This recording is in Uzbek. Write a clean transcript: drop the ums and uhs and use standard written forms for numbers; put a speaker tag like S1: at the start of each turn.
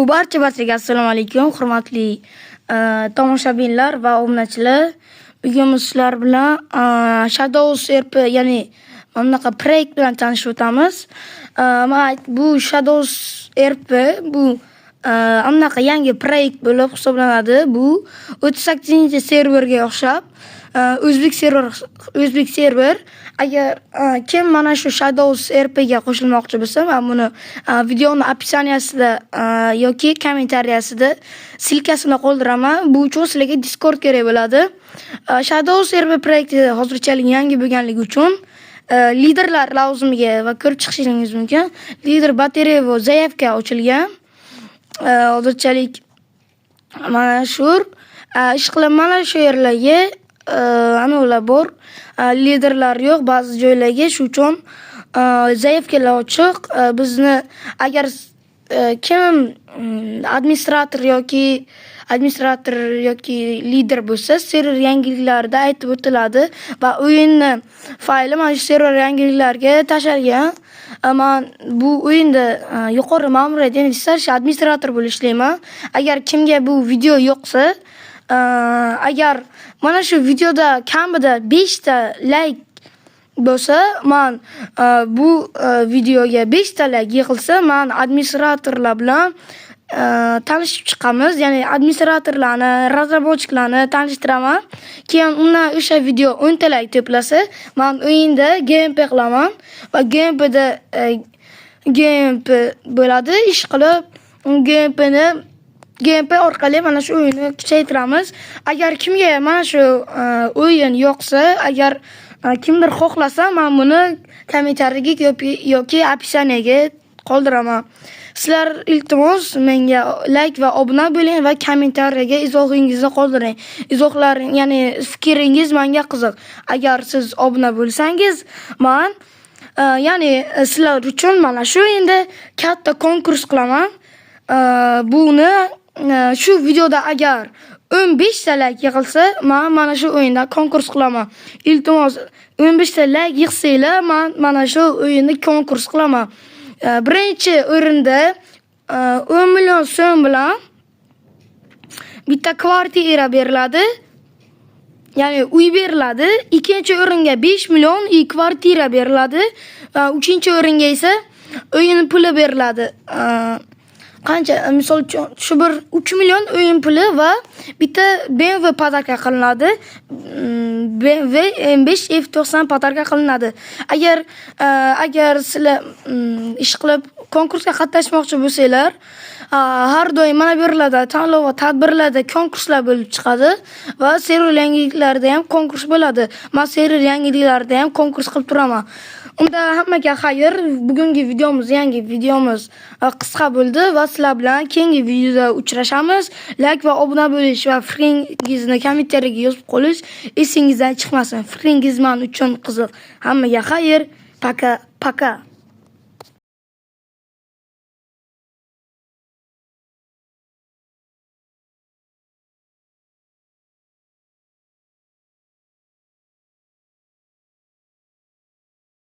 S1: Barchaga assalomu alaykum, hurmatli tomoshabinlar va obunachilar. Bugun biz sizlar bilan Shadows RP, ya'ni bunaqa proyekt bilan tanishib o'tamiz. Bu Shadows RP bu anaqa yangi proyekt bo'lib hisoblanadi. Bu 38-serverga o'xshab O'zbek server. Agar kim mana shu Shadows RP ga qo'shilmoqchi bo'lsa, men buni videoni opsiyaniyasida yoki kommentariyasida silkasini qoldiraman. Bu uchun sizlarga Discord kerak bo'ladi. Shadows RP proyekti hozirchalik yangi bo'lganligi uchun liderlar lavozimiga va ko'rib chiqishingiz mumkin. Lider Batarevo zaявка ochilgan. Hozirchalik mana shu ish qilib mana shu yerlarga anavilar bor. Liderlar yo'q ba'zi joylarga, shu uchun zaявкаlar ochiq. Bizni agar kim administrator yoki lider bo'lsa, server yangiliklarida aytib o'tiladi va o'yinni fayli mana shu server yangiliklarga tashlangan. Men bu o'yinda yuqori ma'muriyat, ya'ni administrator bo'lib ishlayman. Agar kimga bu video yoqsa, agar mana shu videoda kamida 5 ta like bo'lsa, men bu videoga 5 ta like yig'ilsa, men administratorlar bilan tanishib chiqamiz. Ya'ni administratorlarni, razraботчикларni tanishtiraman. Keyin undan o'sha video 10 ta like to'plasa, men o'yinda gameplay qilaman va gameplayda gameplay bo'ladi. Ish qilib gameplay orqali mana shu o'yinni kuchaytiramiz. Agar kimga mana shu o'yin yoqsa, agar kimdir xohlasa, men buni kommentariyaga yoki opsiyaniyaga qoldiraman. Sizlar iltimos menga like va obuna bo'ling va kommentariyaga izohingizni qoldiring. Izohlaring, ya'ni fikringiz menga qiziq. Agar siz obuna bo'lsangiz, men ya'ni sizlar uchun mana shu endi katta konkurs qilaman. Buni shu videoda agar 15 ta like yig'ilsa, men mana shu o'yinda konkurs qilaman. Iltimos 15 ta like yig'sanglar, men mana shu o'yinda konkurs qilaman. Birinchi o'rinda 10 million so'm bilan bitta kvartira beriladi. Ya'ni uy beriladi. Ikkinchi o'ringa 5 million kvartira beriladi va uchinchi o'ringa esa o'yin puli beriladi. Qancha? Misol uchun shu bir 3 million o'yin puli va bitta BMW podarka qilinadi. BMW M5 F90 podarka qilinadi. Agar sizlar ish qilib konkursga qatnashmoqchi bo'lsanglar, har doim mana bu yerlarda tanlov va tadbirlarda konkurslar bo'lib chiqadi va server yangiliklarida ham konkurs bo'ladi. Men server yangiliklarida ham konkurs qilib turaman. Unda hammaga xayr. Bugungi yangi videomiz qisqa bo'ldi va sizlar bilan keyingi videoda uchrashamiz. Like va obuna bo'lish va fikringizni kommentariyaga yozib qo'yish esingizdan chiqmasin. Fikringiz men uchun qiziq. Hammaga xayr. Paka.